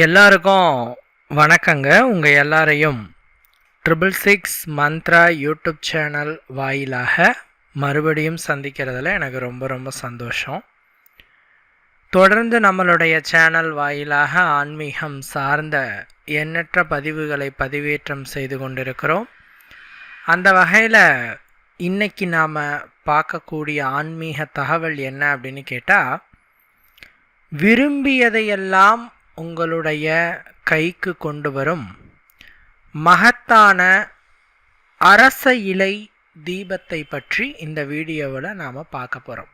எல்லாருக்கும் வணக்கங்க. உங்கள் எல்லாரையும் 666 மந்த்ரா யூடியூப் சேனல் வாயிலாக மறுபடியும் சந்திக்கிறதுல எனக்கு ரொம்ப ரொம்ப சந்தோஷம். தொடர்ந்து நம்மளுடைய சேனல் வாயிலாக ஆன்மீகம் சார்ந்த எண்ணற்ற பதிவுகளை பதிவேற்றம் செய்து கொண்டிருக்கிறோம். அந்த வகையில் இன்னைக்கு நாம் பார்க்கக்கூடிய ஆன்மீக தகவல் என்ன அப்படின்னு கேட்டால், விரும்பியதையெல்லாம் உங்களுடைய கைக்கு கொண்டு வரும் மகத்தான அரச இலை தீபத்தை பற்றி இந்த வீடியோவில் நாம் பார்க்க போகிறோம்.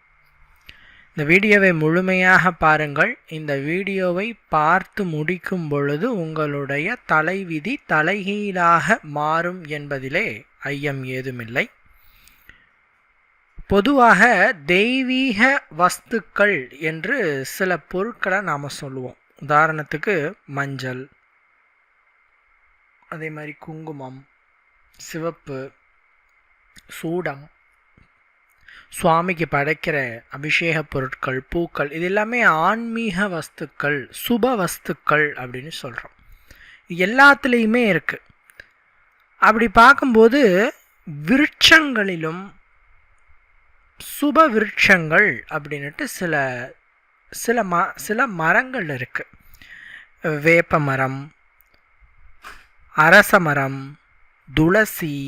இந்த வீடியோவை முழுமையாக பாருங்கள். இந்த வீடியோவை பார்த்து முடிக்கும் பொழுது உங்களுடைய தலைவிதி தலைகீழாக மாறும் என்பதிலே ஐயம் ஏதுமில்லை. பொதுவாக தெய்வீக வஸ்துக்கள் என்று சில பொருட்களை நாம் சொல்லுவோம். உதாரணத்துக்கு மஞ்சள், அதே மாதிரி குங்குமம், சிவப்பு, சூடம், சுவாமிக்கு படைக்கிற அபிஷேக பொருட்கள், பூக்கள், இது எல்லாமே ஆன்மீக வஸ்துக்கள், சுப வஸ்துக்கள் அப்படின்னு சொல்கிறோம். எல்லாத்துலேயுமே இருக்குது. அப்படி பார்க்கும்போது விருட்சங்களிலும் சுப விருட்சங்கள் அப்படின்ட்டு சில மரங்கள் இருக்குது. வேப்ப மரம், அரச மரம், துளசி,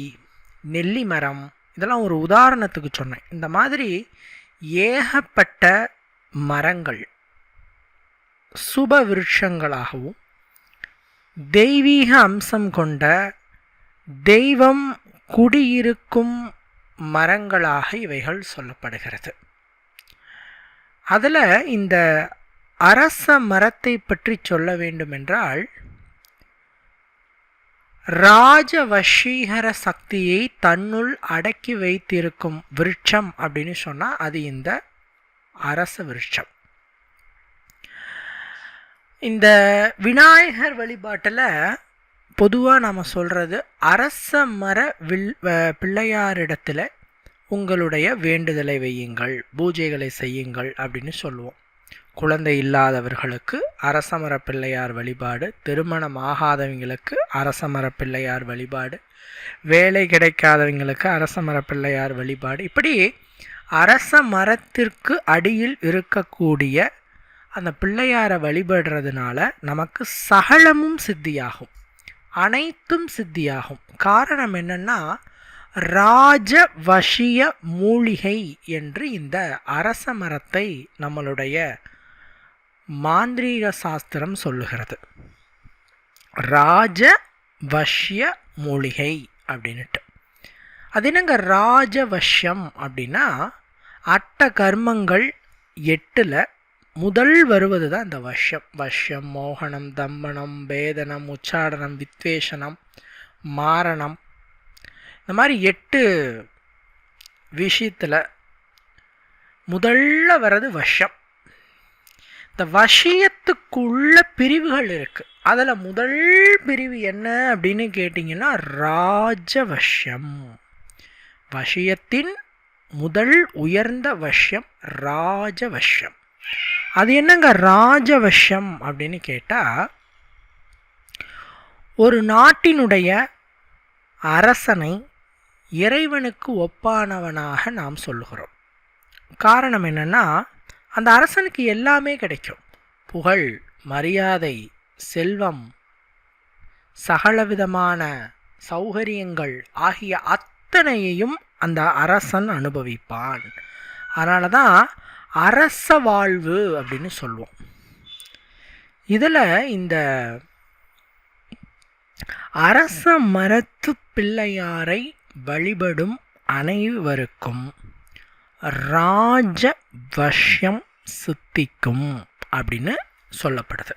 நெல்லி மரம், இதெல்லாம் ஒரு உதாரணத்துக்கு சொன்னேன். இந்த மாதிரி ஏகப்பட்ட மரங்கள் சுப விருட்சங்களாகவும் தெய்வீக அம்சம் கொண்ட தெய்வம் குடியிருக்கும் மரங்களாக இவைகள் சொல்லப்படுகிறது. அதில் இந்த அரச மரத்தை பற்றி சொல்ல வேண்டுமென்றால், ராஜவஷீகர சக்தியை தன்னுள் அடக்கி வைத்திருக்கும் விருட்சம் அப்படின்னு சொன்னால் அது இந்த அரச விருட்சம். இந்த விநாயகர் வழிபாட்டில் பொதுவாக நாம் சொல்கிறது, அரச மர பிள்ளையாரிடத்தில் உங்களுடைய வேண்டுதலை வையுங்கள், பூஜைகளை செய்யுங்கள் அப்படின்னு சொல்லுவோம். குழந்தை இல்லாதவர்களுக்கு அரசமர பிள்ளையார் வழிபாடு, திருமணம் ஆகாதவங்களுக்கு அரசமர பிள்ளையார் வழிபாடு, வேலை கிடைக்காதவங்களுக்கு அரசமர பிள்ளையார் வழிபாடு, இப்படி அரச மரத்திற்கு அடியில் இருக்கக்கூடிய அந்த பிள்ளையாரை வழிபடுறதுனால நமக்கு சகலமும் சித்தியாகும், அனைத்தும் சித்தியாகும். காரணம் என்னன்னா, ராஜவஷிய மூலிகை என்று இந்த அரச மரத்தை நம்மளுடைய மாந்திரீக சாஸ்திரம் சொல்லுகிறது. ராஜவஷ்ய மூலிகை அப்படின்ட்டு. அது என்னங்க ராஜவஷ்யம் அப்படின்னா, அட்ட கர்மங்கள் 8ல் முதல் வருவது தான் இந்த வஷ்யம். வஷ்யம், மோகனம், தம்பனம், பேதனம், உச்சாடனம், வித்வேஷனம், மாரணம், இந்த மாதிரி 8 விஷயத்தில் முதல்ல வர்றது வஷ்யம். இந்த வசியத்துக்குள்ள பிரிவுகள் இருக்குது. அதில் முதல் பிரிவு என்ன அப்படின்னு கேட்டிங்கன்னா ராஜவஷ்யம். வசியத்தின் முதல் உயர்ந்த வஷ்யம் ராஜவஷ்யம். அது என்னங்க ராஜவஷ்யம் அப்படின்னு கேட்டால், ஒரு நாட்டினுடைய அரசனை இறைவனுக்கு ஒப்பானவனாக நாம் சொல்லுகிறோம். காரணம் என்னன்னா, அந்த அரசனுக்கு எல்லாமே கிடைக்கும். புகழ், மரியாதை, செல்வம், சகலவிதமான சௌகரியங்கள் ஆகிய அத்தனையையும் அந்த அரசன் அனுபவிப்பான். அதனால தான் அரச வாழ்வு அப்படின்னு சொல்லுவோம். இதில் இந்த அரச மரத்து பிள்ளையாரை வழிபடும் அனைவருக்கும் ராஜவஷ்யம் சித்திக்கும் அப்படின்னு சொல்லப்படுது.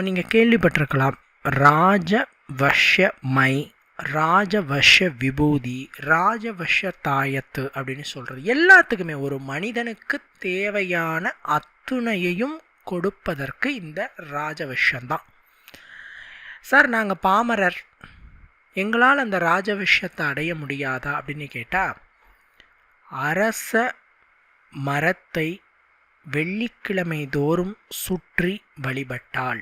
நீங்கள் கேள்விப்பட்டிருக்கலாம், ராஜவஷ்யமை, ராஜவஷ்ய விபூதி, ராஜவஷ்ய தாயத்து அப்படின்னு சொல்கிறது. எல்லாத்துக்குமே ஒரு மனிதனுக்கு தேவையான அத்துணையையும் கொடுப்பதற்கு இந்த ராஜவஷ்யம்தான். சார், நாங்கள் பாமரர், எங்களால் அந்த ராஜவஷ்யத்தை அடைய முடியாதா அப்படின்னு கேட்டால், அரச மரத்தை வெள்ளிக்கிழமை தோறும் சுற்றி வழிபட்டால்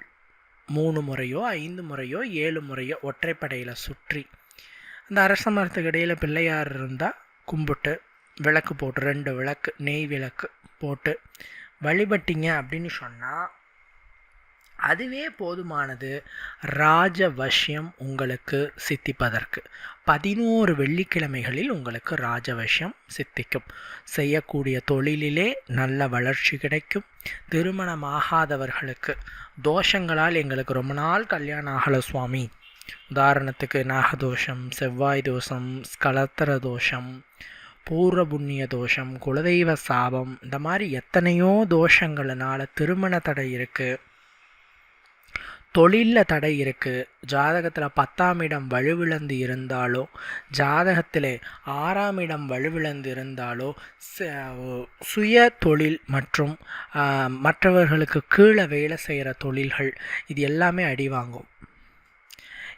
3 முறையோ 5 முறையோ 7 முறையோ ஒற்றைப்படையில் சுற்றி அந்த அரச மரத்துக்கு இடையில் பிள்ளையார் இருந்தால் கும்பிட்டு விளக்கு போட்டு 2 விளக்கு நெய் விளக்கு போட்டு வழிபட்டீங்க அப்படின்னு சொன்னால் அதுவே போதுமானது ராஜவசியம் உங்களுக்கு சித்திப்பதற்கு. 11 வெள்ளிக்கிழமைகளில் உங்களுக்கு ராஜவசியம் சித்திக்கும். செய்யக்கூடிய தொழிலிலே நல்ல வளர்ச்சி கிடைக்கும். திருமணமாகாதவர்களுக்கு தோஷங்களால் எங்களுக்கு ரொம்ப நாள் கல்யாணம் ஆகலை சுவாமி, உதாரணத்துக்கு நாகதோஷம், செவ்வாய் தோஷம், ஸ்கலத்திர தோஷம், பூர்வ புண்ணிய தோஷம், குலதெய்வ சாபம், இந்த மாதிரி எத்தனையோ தோஷங்கள்னால திருமண தடை இருக்குது, தொழிலில் தடை இருக்குது, ஜாதகத்தில் 10ஆம் இடம் வலுவிழந்து இருந்தாலோ, ஜாதகத்தில் 6ஆம் இடம் வலுவிழந்து இருந்தாலோ, சுய தொழில் மற்றும் மற்றவர்களுக்கு கீழே வேலை செய்கிற தொழில்கள் இது எல்லாமே அடி வாங்கும்.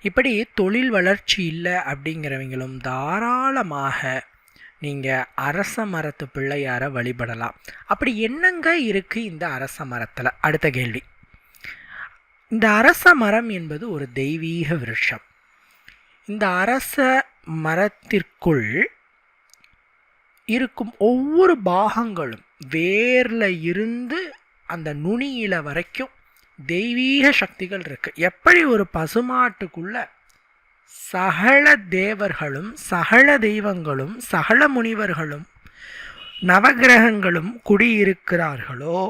இப்படி தொழில் வளர்ச்சி இல்லை அப்படிங்கிறவங்களும் தாராளமாக நீங்கள் அரச மரத்து பிள்ளையாரை வழிபடலாம். அப்படி என்னங்க இருக்குது இந்த அரச மரத்தில்? அடுத்த கேள்வி. இந்த அரச மரம் என்பது ஒரு தெய்வீக விருட்சம். இந்த அரச மரத்திற்குள் இருக்கும் ஒவ்வொரு பாகங்களும் வேரில் இருந்து அந்த நுனியில வரைக்கும் தெய்வீக சக்திகள் இருக்கு. எப்படி ஒரு பசுமாட்டுக்குள்ள சகல தேவர்களும் சகல தெய்வங்களும் சகல முனிவர்களும் நவகிரகங்களும் குடியிருக்கிறார்களோ,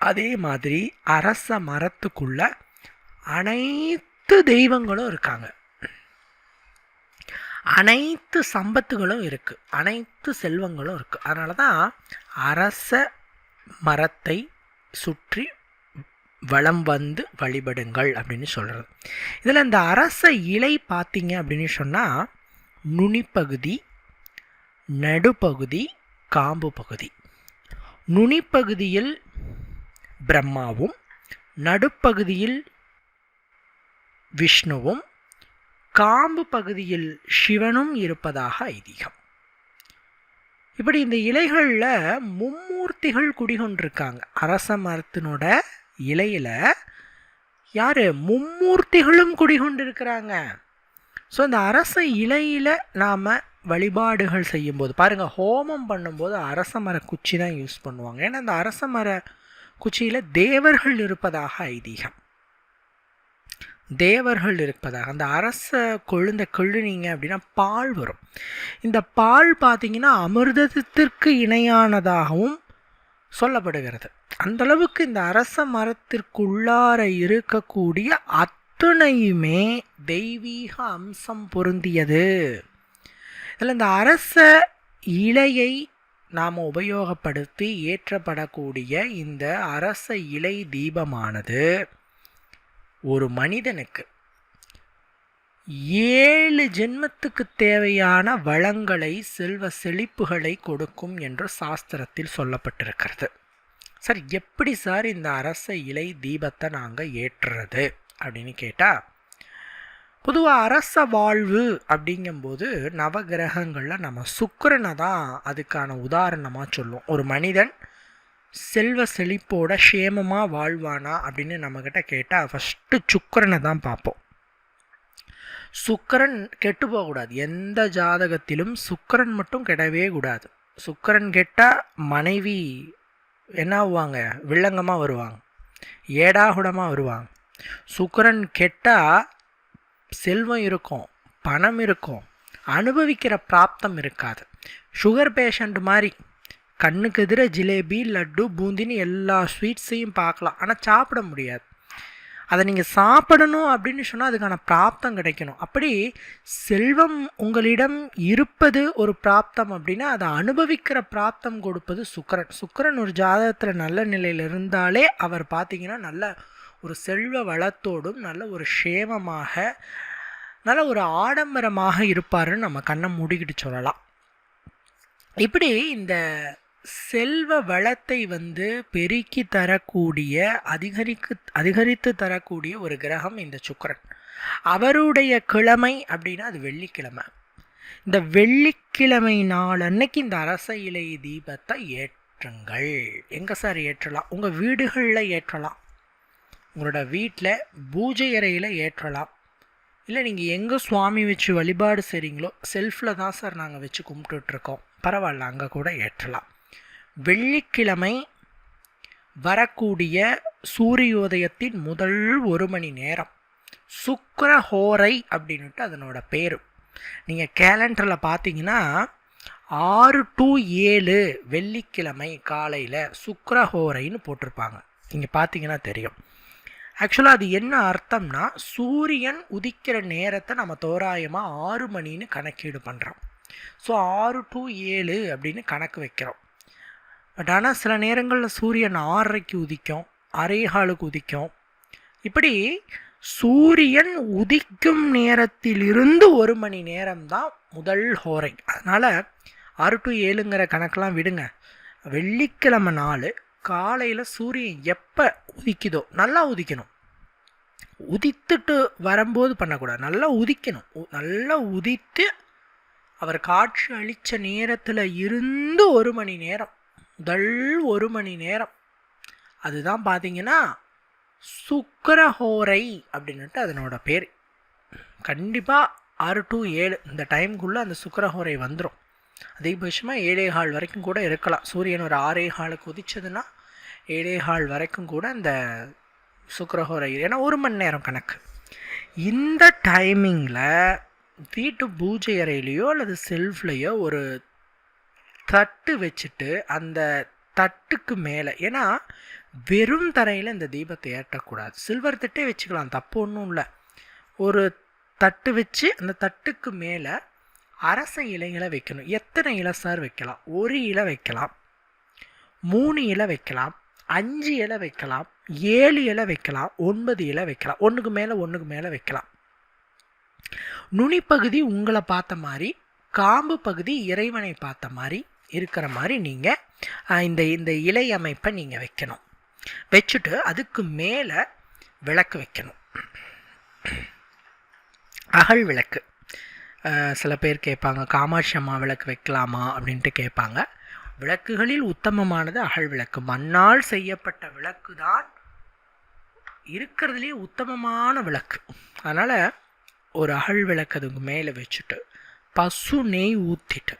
அதே மாதிரி அரச மரத்துக்குள்ள அனைத்து தெய்வங்களும் இருக்காங்க, அனைத்து சம்பத்துகளும் இருக்கு, அனைத்து செல்வங்களும் இருக்கு. அதனால தான் அரச மரத்தை சுற்றி வலம் வந்து வழிபடுங்கள் அப்படின்னு சொல்கிறது. இதில் இந்த அரச இலை பார்த்தீங்க அப்படின்னு சொன்னால் நுனிப்பகுதி, நடுப்பகுதி, காம்பு பகுதி. நுனிப்பகுதியில் பிரம்மாவும், நடுப்பகுதியில் விஷ்ணுவும், காம்பு பகுதியில் சிவனும் இருப்பதாக ஐதீகம். இப்படி இந்த இலைகளில் மும்மூர்த்திகள் குடிகொண்டிருக்காங்க. அரச மரத்தினோட இலையில யாரு? மும்மூர்த்திகளும் குடிகொண்டிருக்கிறாங்க. ஸோ இந்த அரச இலையில நாம் வழிபாடுகள் செய்யும்போது பாருங்கள், ஹோமம் பண்ணும்போது அரச மர குச்சி தான் யூஸ் பண்ணுவாங்க. ஏன்னா அந்த அரச மர குச்சியில் தேவர்கள் இருப்பதாக ஐதீகம். தேவர்கள் இருப்பதாக அந்த அரச கொழுந்த கொள்ளுனீங்க அப்படின்னா பால் வரும். இந்த பால் பார்த்தீங்கன்னா அமிர்தத்திற்கு இணையானதாகவும் சொல்லப்படுகிறது. அந்தளவுக்கு இந்த அரச மரத்திற்குள்ளார இருக்கக்கூடிய அத்துணையுமே தெய்வீக அம்சம் பொருந்தியது. இதில் இந்த அரச இலையை நாம் உபயோகப்படுத்தி ஏற்றப்படக்கூடிய இந்த அரச இலை தீபமானது ஒரு மனிதனுக்கு 7 ஜென்மத்துக்கு தேவையான வளங்களை, செல்வ செழிப்புகளை கொடுக்கும் என்று சாஸ்திரத்தில் சொல்லப்பட்டிருக்கிறது. சார், எப்படி சார் இந்த அரச இலை தீபத்தை நாங்கள் ஏற்றுறது அப்படின்னு கேட்டால், பொதுவாக அரச வாழ்வு அப்படிங்கும்போது நவகிரகங்களில் நம்ம சுக்கிரனை தான் அதுக்கான உதாரணமாக சொல்லுவோம். ஒரு மனிதன் செல்வ செழிப்போட சேமமாக வாழ்வானா அப்படின்னு நம்மக்கிட்ட கேட்டால் ஃபஸ்ட்டு சுக்கிரனை தான் பார்ப்போம். சுக்கிரன் கெட்டு போகக்கூடாது. எந்த ஜாதகத்திலும் சுக்கிரன் மட்டும் கெடவே கூடாது. சுக்கிரன் கெட்டால் மனைவி என்ன ஆகுவாங்க? வில்லங்கமாக வருவாங்க, ஏடாகுடமாக வருவாங்க. சுக்கிரன் கெட்டால் செல்வம் இருக்கும், பணம் இருக்கும், அனுபவிக்கிற பிராப்தம் இருக்காது. சுகர் பேஷண்ட் மாதிரி கண்ணுக்கு எதிர ஜிலேபி, லட்டு, பூந்தின்னு எல்லா ஸ்வீட்ஸையும் பார்க்கலாம், ஆனால் சாப்பிட முடியாது. அதை நீங்கள் சாப்பிடணும் அப்படின்னு சொன்னால் அதுக்கான பிராப்தம் கிடைக்கணும். அப்படி செல்வம் உங்களிடம் இருப்பது ஒரு பிராப்தம் அப்படின்னா அதை அனுபவிக்கிற பிராப்தம் கொடுப்பது சுக்கிரன். சுக்கிரன் ஒரு ஜாதகத்தில் நல்ல நிலையில் இருந்தாலே அவர் பார்த்தீங்கன்னா நல்ல ஒரு செல்வ வளத்தோடும் நல்ல ஒரு சேமமாக நல்ல ஒரு ஆடம்பரமாக இருப்பாருன்னு நம்ம கண்ணை மூடிக்கிட்டு சொல்லலாம். இப்படி இந்த செல்வ வளத்தை பெருக்கி தரக்கூடிய அதிகரித்து தரக்கூடிய ஒரு கிரகம் இந்த சுக்கிரன். அவருடைய கிழமை அப்படின்னா அது வெள்ளிக்கிழமை. இந்த வெள்ளிக்கிழமை நாள் அன்னைக்கு இந்த அரச இலை தீபத்தை ஏற்றுங்கள். எங்கே சார் ஏற்றலாம்? உங்கள் வீடுகளில் ஏற்றலாம், உங்களோட வீட்டில் பூஜை அறையில் ஏற்றலாம், இல்லை நீங்கள் எங்கே சுவாமி வச்சு வழிபாடு செய்கிறீங்களோ செல்ஃபில் தான் சார் நாங்கள் வச்சு கும்பிட்டுட்ருக்கோம், பரவாயில்ல, அங்கே கூட ஏற்றலாம். வெள்ளிக்கிழமை வரக்கூடிய சூரியோதயத்தின் முதல் 1 மணி நேரம் சுக்கிரஹோரை அப்படின்ட்டு அதனோட பேர். நீங்கள் கேலண்டரில் பார்த்தீங்கன்னா 6 to 7 வெள்ளிக்கிழமை காலையில் சுக்கிரஹோரைன்னு போட்டிருப்பாங்க. நீங்கள் பார்த்தீங்கன்னா தெரியும். ஆக்சுவலாக அது என்ன அர்த்தம்னா, சூரியன் உதிக்கிற நேரத்தை நம்ம தோராயமாக 6 மணின்னு கணக்கீடு பண்ணுறோம். ஸோ 6 to 7 அப்படின்னு கணக்கு வைக்கிறோம். பட் ஆனால் சில நேரங்களில் சூரியன் 6:30க்கு உதிக்கும், 6:15க்கு உதிக்கும். இப்படி சூரியன் உதிக்கும் நேரத்திலிருந்து 1 மணி நேரம்தான் முதல் ஹோரை. அதனால் 6 to 7ங்கிற கணக்கெலாம் விடுங்க. வெள்ளிக்கிழமை நாள் காலையில் சூரியன் எப்போ உதிக்குதோ நல்லா உதிக்கணும். உதித்துட்டு வரும்போது பண்ணக்கூடாது, நல்லா உதிக்கணும். நல்லா உதித்து அவர் காட்சி அளித்த நேரத்தில் இருந்து 1 மணி நேரம், முதல் 1 மணி நேரம், அதுதான் பார்த்தீங்கன்னா சுக்கிரஹோரை அப்படின்ட்டு அதனோட பேர். கண்டிப்பாக 6 to 7 இந்த டைமுக்குள்ளே அந்த சுக்கிரஹோரை வந்துடும். அதிகபட்சமாக 7:15 வரைக்கும் கூட இருக்கலாம். சூரியன் ஒரு 6:15க்கு உதிச்சதுன்னா 7:15 வரைக்கும் கூட இந்த சுக்கிரஹோரை, ஏன்னா 1 மணி நேரம் கணக்கு. இந்த டைமிங்கில் வீட்டு பூஜை அறையிலையோ அல்லது செல்ஃப்லேயோ ஒரு தட்டு வச்சுட்டு அந்த தட்டுக்கு மேலே, ஏன்னா வெறும் தரையில் இந்த தீபத்தை ஏற்றக்கூடாது, சில்வர் தட்டே வச்சுக்கலாம், தப்பு ஒன்றும் இல்லை. ஒரு தட்டு வச்சு அந்த தட்டுக்கு மேலே அரச இலைகளை வைக்கணும். எத்தனை இலை சார் வைக்கலாம்? 1 இலை வைக்கலாம், 3 இலை வைக்கலாம், 5 இலை வைக்கலாம், 7 இலை வைக்கலாம், 9 இலை வைக்கலாம், ஒன்றுக்கு மேலே வைக்கலாம். நுனிப்பகுதி உங்களை பார்த்த மாதிரி, காம்பு பகுதி இறைவனை பார்த்த மாதிரி இருக்கிற மாதிரி நீங்கள் இந்த இலை அமைப்பை நீங்கள் வைக்கணும். வச்சுட்டு அதுக்கு மேலே விளக்கு வைக்கணும். அகல் விளக்கு. சில பேர் கேட்பாங்க, காமாட்சி அம்மா விளக்கு வைக்கலாமா அப்படின்ட்டு கேட்பாங்க. விளக்குகளில் உத்தமமானது அகல் விளக்கு. மண்ணால் செய்யப்பட்ட விளக்கு தான் இருக்கிறதுலே உத்தமமான விளக்கு. அதனால் ஒரு அகல் விளக்கு அதுக்கு மேலே வச்சுட்டு பசு நெய் ஊற்றிட்டு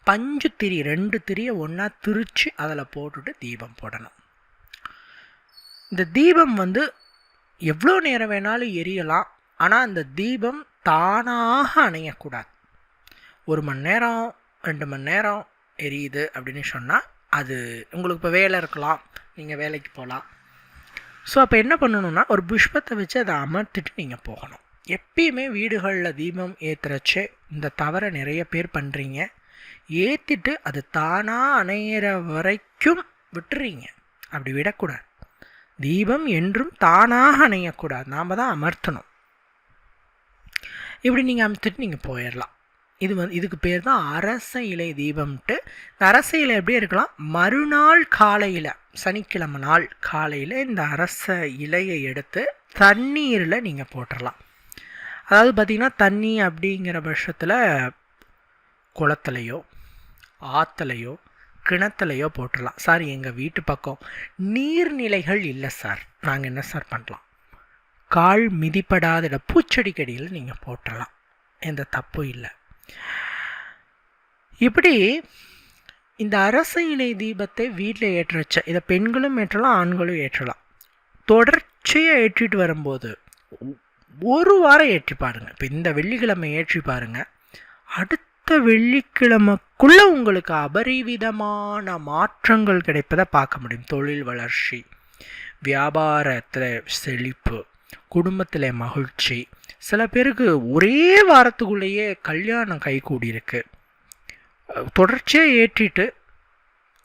பஞ்சு திரி 2 திரியை ஒன்றா திரித்து அதில் போட்டுட்டு தீபம் போடணும். இந்த தீபம் எவ்வளோ நேரம் வேணாலும் எரியலாம், ஆனால் அந்த தீபம் தானாக அணையக்கூடாது. 1 மணி நேரம் 2 மணி நேரம் எரியுது அப்படின்னு சொன்னால் அது உங்களுக்கு இப்போ வேலை இருக்கலாம், நீங்கள் வேலைக்கு போகலாம். ஸோ அப்போ என்ன பண்ணணுன்னா, ஒரு புஷ்பத்தை வச்சு அதை அமர்த்திட்டு நீங்கள் போகணும். எப்பயுமே வீடுகளில் தீபம் ஏற்றுறச்சே இந்த தவறை நிறைய பேர் பண்ணுறீங்க. ஏற்றிட்டு அது தானாக அணையிற வரைக்கும் விட்டுறீங்க. அப்படி விடக்கூடாது. தீபம் என்றும் தானாக அணையக்கூடாது, நாம் தான் அமர்த்தணும். இப்படி நீங்கள் அமர்த்திட்டு நீங்கள் போயிடலாம். இதுக்கு பேர் தான் அரச இலை தீபம்ட்டு. இந்த அரச இலை எப்படி இருக்கலாம், மறுநாள் காலையில், சனிக்கிழமை நாள் காலையில் இந்த அரச இலையை எடுத்து தண்ணீரில் நீங்கள் போட்டுடலாம். அதாவது பார்த்திங்கன்னா, தண்ணி அப்படிங்கிற பட்சத்தில் குளத்துலையோ ஆற்றுலையோ கிணத்துலையோ போட்டுடலாம். சார் எங்கள் வீட்டு பக்கம் நீர்நிலைகள் இல்லை சார், நாங்கள் என்ன சார் பண்ணலாம், கால் மிதிப்படாத பூச்செடிக்கடியில் நீங்கள் போட்டுடலாம், எந்த தப்பும் இல்லை. இப்படி இந்த அரச இலை தீபத்தை வீட்டில் ஏற்ற வச்ச, இதை பெண்களும் ஏற்றலாம், ஆண்களும் ஏற்றலாம். தொடர்ச்சியாக ஏற்றிட்டு வரும்போது 1 வாரம் ஏற்றி பாருங்கள். இப்போ இந்த வெள்ளிக்கிழமை ஏற்றி பாருங்கள், அடுத்த வெள்ளிக்கிழமைக்குள்ளே உங்களுக்கு அபரிவிதமான மாற்றங்கள் கிடைப்பதை பார்க்க முடியும். தொழில் வளர்ச்சி, வியாபாரத்தில் செழிப்பு, குடும்பத்தில் மகிழ்ச்சி. சில பேருக்கு ஒரே வாரத்துக்குள்ளேயே கல்யாணம் கைகூடியிருக்கு. தொடர்ச்சியாக ஏற்றிட்டு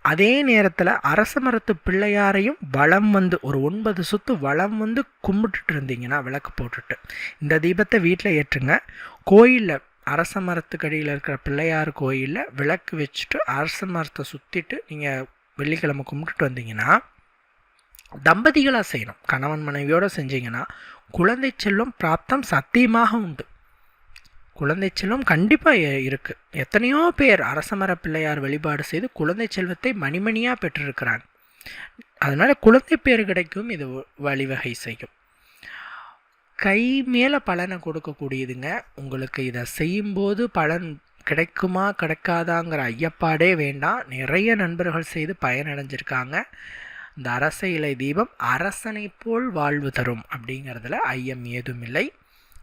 அதே நேரத்தில் அரச மரத்து பிள்ளையாரையும் வலம் ஒரு 9 சுற்று வலம் கும்பிட்டுட்டு இருந்தீங்கன்னா, விளக்கு போட்டுட்டு இந்த தீபத்தை வீட்டில் ஏற்றுங்க. கோயிலில் அரச மரத்துக்கடியில் இருக்கிற பிள்ளையார் கோயிலில் விளக்கு வச்சுட்டு அரச மரத்தை சுற்றிட்டு நீங்கள் வெள்ளிக்கிழமை கும்பிட்டுட்டு வந்தீங்கன்னா, தம்பதிகளாக செய்யணும், கணவன் மனைவியோடு செஞ்சீங்கன்னா குழந்தை செல்வம் பிராப்தம் சத்தியமாக உண்டு. குழந்தை செல்வம் கண்டிப்பாக இருக்குது. எத்தனையோ பேர் அரசமர பிள்ளையார் வழிபாடு செய்து குழந்தை செல்வத்தை மணிமணியாக பெற்றிருக்கிறாங்க. அதனால் குழந்தை பேர் கிடைக்கும் இது வழிவகை செய்யும். கை மேலே பலனை கொடுக்கக்கூடியதுங்க. உங்களுக்கு இதை செய்யும்போது பலன் கிடைக்குமா கிடைக்காதாங்கிற ஐயப்பாடே வேண்டாம். நிறைய நண்பர்கள் செய்து பயனடைஞ்சிருக்காங்க. இந்த அரச இலை தீபம் அரசனை போல் வாழ்வு தரும் அப்படிங்கிறதுல ஐயம் ஏதும் இல்லை.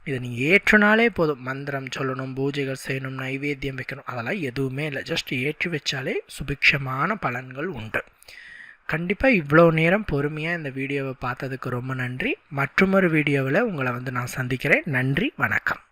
இதை நீங்கள் ஏற்றுனாலே போதும். மந்திரம் சொல்லணும், பூஜைகள் செய்யணும், நைவேத்தியம் வைக்கணும், அதெல்லாம் எதுவுமே இல்லை. ஜஸ்ட் ஏற்றி வச்சாலே சுபிக்ஷமான பலன்கள் உண்டு. கண்டிப்பாக இவ்வளோ நேரம் பொறுமையாக இந்த வீடியோவை பார்த்ததுக்கு ரொம்ப நன்றி. மற்றொரு வீடியோவில் உங்களை நான் சந்திக்கிறேன். நன்றி, வணக்கம்.